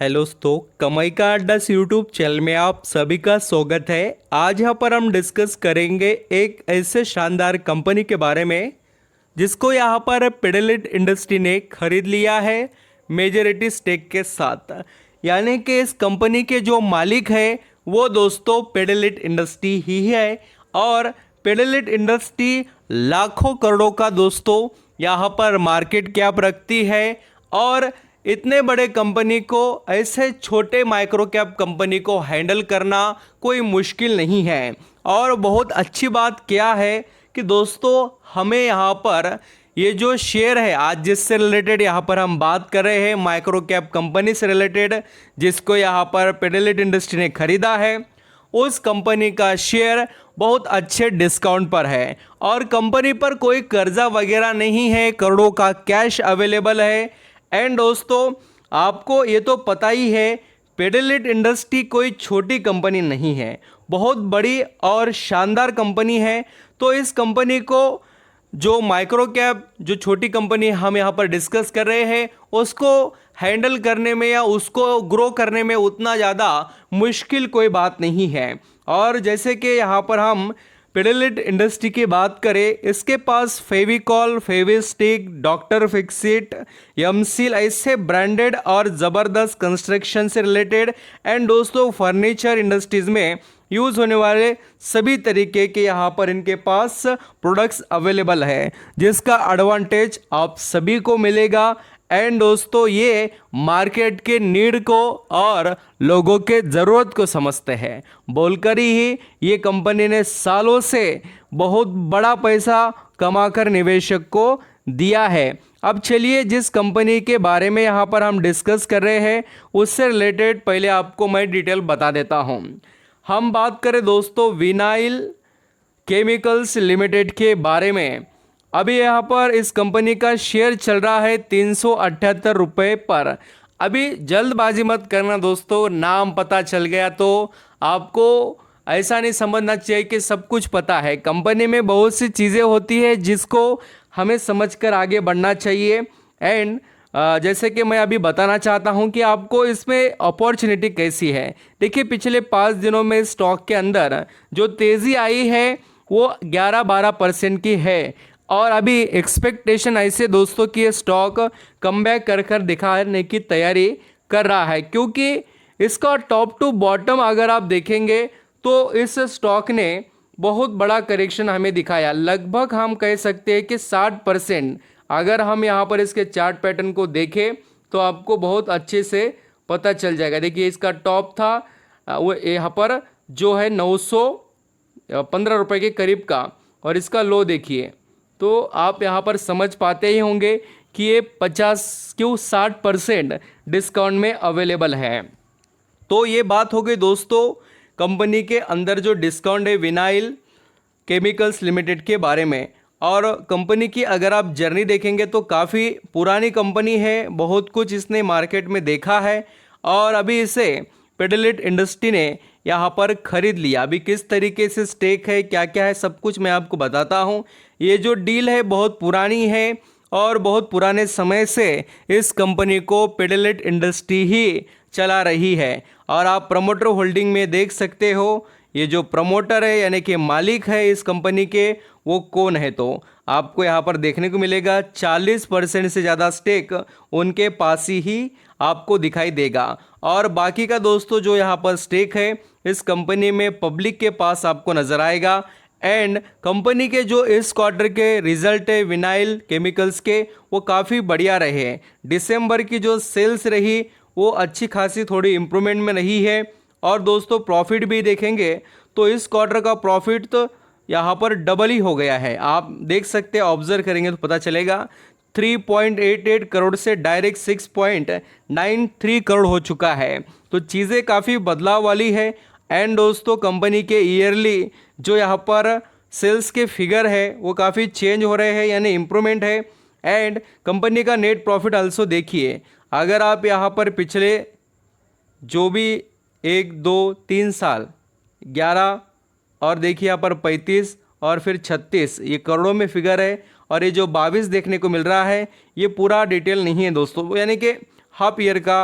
Hello दोस्तों, कमाई का अड्डा यूट्यूब चैनल में आप सभी का स्वागत है। आज यहाँ पर हम डिस्कस करेंगे एक ऐसे शानदार कंपनी के बारे में जिसको यहाँ पर पिडिलिट इंडस्ट्री ने खरीद लिया है मेजॉरिटी स्टेक के साथ। यानी कि इस कंपनी के जो मालिक है वो दोस्तों पिडिलिट इंडस्ट्री ही है और पिडिलिट इंडस्ट्री लाखों करोड़ों का दोस्तों यहाँ पर मार्केट कैप रखती है और इतने बड़े कंपनी को ऐसे छोटे माइक्रो कैप कंपनी को हैंडल करना कोई मुश्किल नहीं है। और बहुत अच्छी बात क्या है कि दोस्तों हमें यहाँ पर ये जो शेयर है आज जिससे रिलेटेड यहाँ पर हम बात कर रहे हैं माइक्रो कैप कंपनी से रिलेटेड जिसको यहाँ पर पिडिलिट इंडस्ट्री ने खरीदा है, उस कंपनी का शेयर बहुत अच्छे डिस्काउंट पर है और कंपनी पर कोई कर्जा वगैरह नहीं है, करोड़ों का कैश अवेलेबल है। एंड दोस्तों आपको ये तो पता ही है पिडिलिट इंडस्ट्री कोई छोटी कंपनी नहीं है, बहुत बड़ी और शानदार कंपनी है। तो इस कंपनी को जो माइक्रो कैप जो छोटी कंपनी हम यहाँ पर डिस्कस कर रहे हैं उसको हैंडल करने में या उसको ग्रो करने में उतना ज़्यादा मुश्किल कोई बात नहीं है। और जैसे कि यहाँ पर हम पिडिलिट इंडस्ट्री की बात करें, इसके पास फेविकॉल, फेविस्टिक, डॉक्टर फिक्सिट, एमसील ऐसे ब्रांडेड और ज़बरदस्त कंस्ट्रक्शन से रिलेटेड एंड दोस्तों फर्नीचर इंडस्ट्रीज़ में यूज़ होने वाले सभी तरीके के यहाँ पर इनके पास प्रोडक्ट्स अवेलेबल है जिसका एडवांटेज आप सभी को मिलेगा। एंड दोस्तों ये मार्केट के नीड को और लोगों के ज़रूरत को समझते हैं, बोलकर ही ये कंपनी ने सालों से बहुत बड़ा पैसा कमाकर निवेशक को दिया है। अब चलिए जिस कंपनी के बारे में यहाँ पर हम डिस्कस कर रहे हैं उससे रिलेटेड पहले आपको मैं डिटेल बता देता हूँ। हम बात करें दोस्तों विनाइल केमिकल्स लिमिटेड के बारे में। अभी यहाँ पर इस कंपनी का शेयर चल रहा है 378 रुपये पर। अभी जल्दबाजी मत करना दोस्तों, नाम पता चल गया तो आपको ऐसा नहीं समझना चाहिए कि सब कुछ पता है। कंपनी में बहुत सी चीज़ें होती है जिसको हमें समझकर आगे बढ़ना चाहिए। एंड जैसे कि मैं अभी बताना चाहता हूं कि आपको इसमें अपॉर्चुनिटी कैसी है। देखिए पिछले 5 दिनों में स्टॉक के अंदर जो तेज़ी आई है वो 11-12% की है और अभी एक्सपेक्टेशन ऐसे दोस्तों कि ये स्टॉक कमबैक कर दिखाने की तैयारी कर रहा है, क्योंकि इसका टॉप टू बॉटम अगर आप देखेंगे तो इस स्टॉक ने बहुत बड़ा करेक्शन हमें दिखाया। लगभग हम कह सकते हैं कि 60%। अगर हम यहाँ पर इसके चार्ट पैटर्न को देखें तो आपको बहुत अच्छे से पता चल जाएगा। देखिए इसका टॉप था वो यहाँ पर जो है 915 रुपये के करीब का और इसका लो देखिए तो आप यहाँ पर समझ पाते ही होंगे कि ये 50-60% डिस्काउंट में अवेलेबल है। तो ये बात हो गई दोस्तों कंपनी के अंदर जो डिस्काउंट है विनाइल केमिकल्स लिमिटेड के बारे में। और कंपनी की अगर आप जर्नी देखेंगे तो काफ़ी पुरानी कंपनी है, बहुत कुछ इसने मार्केट में देखा है और अभी इसे पिडिलिट इंडस्ट्री ने यहाँ पर खरीद लिया। अभी किस तरीके से स्टेक है, क्या क्या है, सब कुछ मैं आपको बताता हूँ। ये जो डील है बहुत पुरानी है और बहुत पुराने समय से इस कंपनी को पिडिलिट इंडस्ट्री ही चला रही है। और आप प्रमोटर होल्डिंग में देख सकते हो ये जो प्रमोटर है यानी कि मालिक है इस कंपनी के वो कौन है, तो आपको यहाँ पर देखने को मिलेगा 40% से ज़्यादा स्टेक उनके पास ही आपको दिखाई देगा। और बाकी का दोस्तों जो यहाँ पर स्टेक है इस कंपनी में पब्लिक के पास आपको नज़र आएगा। एंड कंपनी के जो इस क्वार्टर के रिजल्ट है विनाइल केमिकल्स के वो काफ़ी बढ़िया रहे हैं। दिसंबर की जो सेल्स रही वो अच्छी खासी थोड़ी इम्प्रूवमेंट में रही है। और दोस्तों प्रॉफिट भी देखेंगे तो इस क्वार्टर का प्रॉफिट तो यहाँ पर डबल ही हो गया है। आप देख सकते हैं, ऑब्जर्व करेंगे तो पता चलेगा 3.88 करोड़ से डायरेक्ट 6.93 करोड़ हो चुका है। तो चीज़ें काफ़ी बदलाव वाली है। एंड दोस्तों कंपनी के ईयरली जो यहाँ पर सेल्स के फिगर है वो काफ़ी चेंज हो रहे हैं यानी इम्प्रूवमेंट है। एंड कंपनी का नेट प्रॉफिट आल्सो देखिए, अगर आप यहाँ पर पिछले जो भी 1-2-3 साल 11 और देखिए यहाँ पर 35 और फिर 36 ये करोड़ों में फिगर है। और ये जो 22 देखने को मिल रहा है ये पूरा डिटेल नहीं है दोस्तों, यानी कि हाफ ईयर का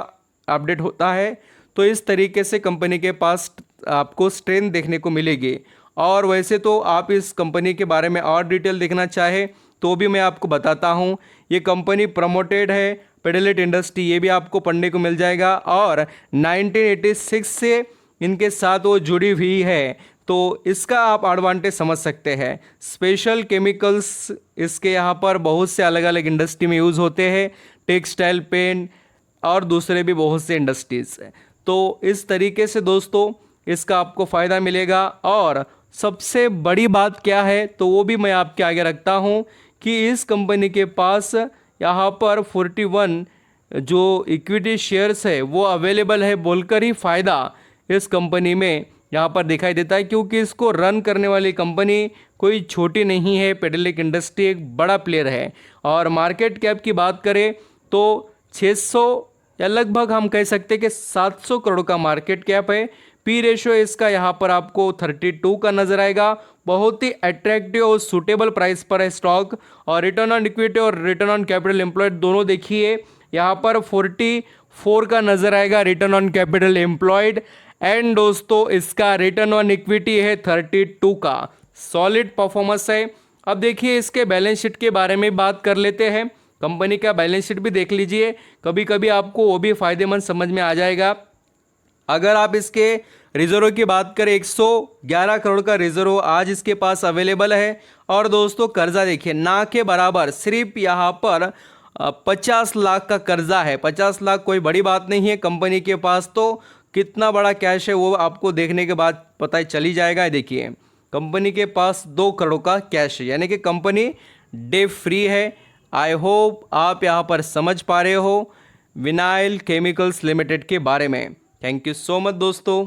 अपडेट होता है तो इस तरीके से कंपनी के पास आपको स्ट्रेंथ देखने को मिलेगी। और वैसे तो आप इस कंपनी के बारे में और डिटेल देखना चाहे तो भी मैं आपको बताता हूँ। ये कंपनी प्रमोटेड है पिडिलिट इंडस्ट्री, ये भी आपको पढ़ने को मिल जाएगा। और 1986 से इनके साथ वो जुड़ी हुई है, तो इसका आप एडवांटेज समझ सकते हैं। स्पेशल केमिकल्स इसके यहाँ पर बहुत से अलग अलग इंडस्ट्री में यूज़ होते हैं, टेक्सटाइल, पेन और दूसरे भी बहुत से इंडस्ट्रीज हैं। तो इस तरीके से दोस्तों इसका आपको फ़ायदा मिलेगा। और सबसे बड़ी बात क्या है तो वो भी मैं आपके आगे रखता हूँ कि इस कंपनी के पास यहाँ पर 41 जो इक्विटी शेयर्स है वो अवेलेबल है बोलकर ही फ़ायदा इस कंपनी में यहाँ पर दिखाई देता है, क्योंकि इसको रन करने वाली कंपनी कोई छोटी नहीं है। पिडिलिट इंडस्ट्री एक बड़ा प्लेयर है। और मार्केट कैप की बात करें तो 600 या लगभग हम कह सकते हैं कि 700 करोड़ का मार्केट कैप है। पी रेशो इसका यहाँ पर आपको 32 का नजर आएगा। बहुत ही अट्रैक्टिव और सूटेबल प्राइस पर है स्टॉक। और रिटर्न ऑन इक्विटी और रिटर्न ऑन कैपिटल एम्प्लॉयड दोनों देखिए, यहाँ पर 44 का नजर आएगा return on capital employed. And दोस्तों इसका रिटर्न ऑन इक्विटी है 32 का। सॉलिड परफॉर्मेंस है। अब देखिए इसके बैलेंस शीट के बारे में बात कर लेते हैं। कंपनी का बैलेंस शीट भी देख लीजिए, कभी कभी आपको वो भी फायदेमंद समझ में आ जाएगा। अगर आप इसके रिजर्व की बात करें 111 करोड़ का रिजर्व आज इसके पास अवेलेबल है। और दोस्तों कर्जा देखिए ना के बराबर, सिर्फ यहाँ पर 50 लाख का कर्जा है। 50 लाख कोई बड़ी बात नहीं है कंपनी के पास, तो कितना बड़ा कैश है वो आपको देखने के बाद पता चली जाएगा। देखिए कंपनी के पास 2 करोड़ का कैश है, यानी कि कंपनी डेट फ्री है। आई होप आप यहाँ पर समझ पा रहे हो विनाइल केमिकल्स लिमिटेड के बारे में। थैंक यू सो मच दोस्तों।